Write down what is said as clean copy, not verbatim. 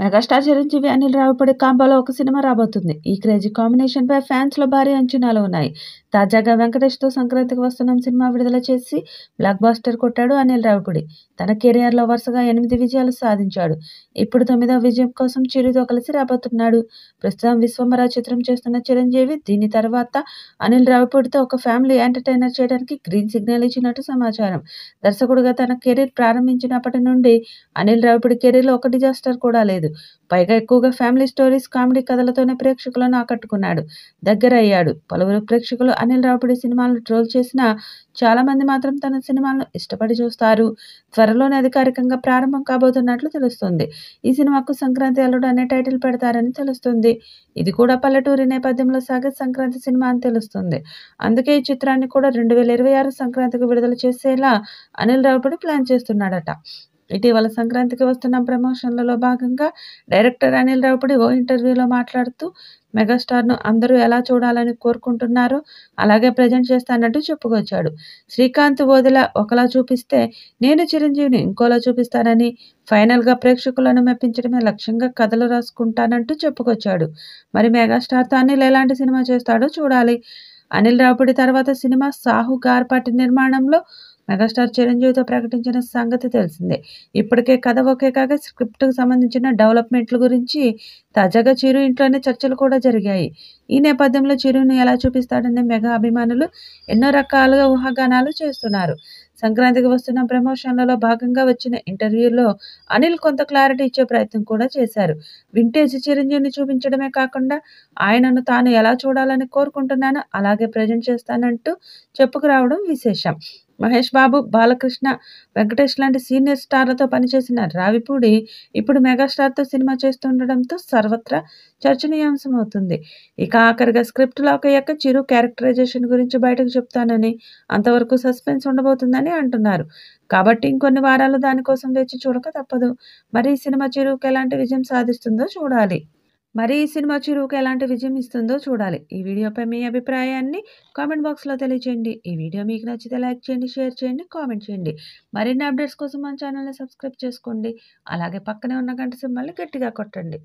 Megastar Chiranjeevi, Anil Ravipudi కాంబోలో ఒక cinema రాబోతుంది. ఈ క్రేజీ కాంబినేషన్పై ఫ్యాన్స్‌లో భారీ అంచనాలు ఉన్నాయి. తాజాగా వెంకటేష్‌తో సంక్రాంతికి వస్తున్నాం సినిమా విడుదల చేసి బ్లాక్ బస్టర్ కొట్టాడు అనిల్ రావిపూడి. తన కెరియర్‌లో వరుసగా 8 విజయాలు సాధించాడు. ఇప్పుడు 9వ విజయం కోసం చిరుతో కలిసి రాబోతున్నాడు. ప్రస్తుతం విశ్వంబర చిత్రం చేస్తున్న చిరంజీవి దీని తర్వాత అనిల్ రావిపూడితో ఒక ఫ్యామిలీ ఎంటర్‌టైనర్ చేయడానికి గ్రీన్ సిగ్నల్ ఇచ్చినట్టు సమాచారం. దర్శకుడిగా తన కెరీర్ ప్రారంభించినప్పటి నుండి అనిల్ రావిపూడి కెరీర్‌లో ఒక డిజాస్టర్ కూడా లేదు. పైగా ఎక్కువగా ఫ్యామిలీ స్టోరీస్, కామెడీ కథలతోనే ప్రేక్షకులను ఆకట్టుకున్నాడు. దగ్గరయ్యాడు. పలువురు ప్రేక్షకులు అనిల్ రావిపూడి సినిమాలను ట్రోల్ చేసినా చాలామంది మాత్రం తన సినిమాలను ఇష్టపడి చూస్తారు. త్వరలోనే అధికారికంగా ప్రారంభం కాబోతున్నట్లు తెలుస్తుంది. ఈ సినిమాకు సంక్రాంతి అల్లుడు అనే టైటిల్ పెడతారని తెలుస్తుంది. ఇది కూడా పల్లెటూరి నేపథ్యంలో సాగే సంక్రాంతి సినిమా అని తెలుస్తుంది. అందుకే ఈ చిత్రాన్ని కూడా 2026 సంక్రాంతికి విడుదల చేసేలా అనిల్ రావిపూడి ప్లాన్ చేస్తున్నాడట. ఇటీవల సంక్రాంతికి వస్తున్న ప్రమోషన్లలో భాగంగా డైరెక్టర్ అనిల్ రావిపూడి ఓ ఇంటర్వ్యూలో మాట్లాడుతూ మెగాస్టార్ను అందరూ ఎలా చూడాలని కోరుకుంటున్నారో అలాగే ప్రజెంట్ చేస్తానంటూ చెప్పుకొచ్చాడు. శ్రీకాంత్ వదిల ఒకలా చూపిస్తే నేను చిరంజీవిని ఇంకోలా చూపిస్తానని, ఫైనల్గా ప్రేక్షకులను మెప్పించడమే లక్ష్యంగా కథలు రాసుకుంటానంటూ చెప్పుకొచ్చాడు. మరి మెగాస్టార్తో అనిల్ ఎలాంటి సినిమా చేస్తాడో చూడాలి. అనిల్ రావిపూడి తర్వాత సినిమా 'సాహు' గార్పాటి నిర్మాణంలో మెగాస్టార్ చిరంజీవితో ప్రకటించిన సంగతి తెలిసిందే. ఇప్పటికే కథ ఓకే కాగా స్క్రిప్ట్‌కు సంబంధించిన డెవలప్‌మెంట్‌ల గురించి తాజాగా చిరు ఇంట్లోనే చర్చలు కూడా జరిగాయి. ఈ నేపథ్యంలో చిరుని ఎలా చూపిస్తాడనే మెగా అభిమానులు ఎన్నో రకాలుగా ఊహాగానాలు చేస్తున్నారు. సంక్రాంతికి వస్తున్న ప్రమోషన్లలో భాగంగా వచ్చిన ఇంటర్వ్యూలో అనిల్ కొంత క్లారిటీ ఇచ్చే ప్రయత్నం కూడా చేశారు. వింటేజ్ చిరంజీవిని చూపించడమే కాకుండా ఆయనను తాను ఎలా చూడాలని కోరుకుంటున్నానో అలాగే ప్రజెంట్ చేస్తానంటూ చెప్పుకురావడం విశేషం. మహేష్ బాబు, బాలకృష్ణ, వెంకటేష్ లాంటి సీనియర్ స్టార్లతో పనిచేసిన రావిపూడి ఇప్పుడు మెగాస్టార్తో సినిమా చేస్తుండడంతో సర్వత్రా చర్చనీయాంశమవుతుంది. ఇక ఆఖరిగా స్క్రిప్ట్ లాక్ అయ్యాక చిరు క్యారెక్టరైజేషన్ గురించి బయటకు చెప్తానని, అంతవరకు సస్పెన్స్ ఉండబోతుందని అంటున్నారు. కాబట్టి ఇంకొన్ని వారాలు దానికోసం వేచి చూడక తప్పదు. మరి ఈ సినిమా చిరుకు ఎలాంటి విజయం సాధిస్తుందో చూడాలి. ఈ వీడియోపై మీ అభిప్రాయాన్ని కామెంట్ బాక్స్‌లో తెలియచేయండి. ఈ వీడియో మీకు నచ్చితే లైక్ చేయండి, షేర్ చేయండి, కామెంట్ చేయండి. మరిన్ని అప్డేట్స్ కోసం మన ఛానల్‌ని సబ్స్క్రైబ్ చేసుకోండి. అలాగే పక్కనే ఉన్న గంట సింబల్‌ని గట్టిగా కొట్టండి.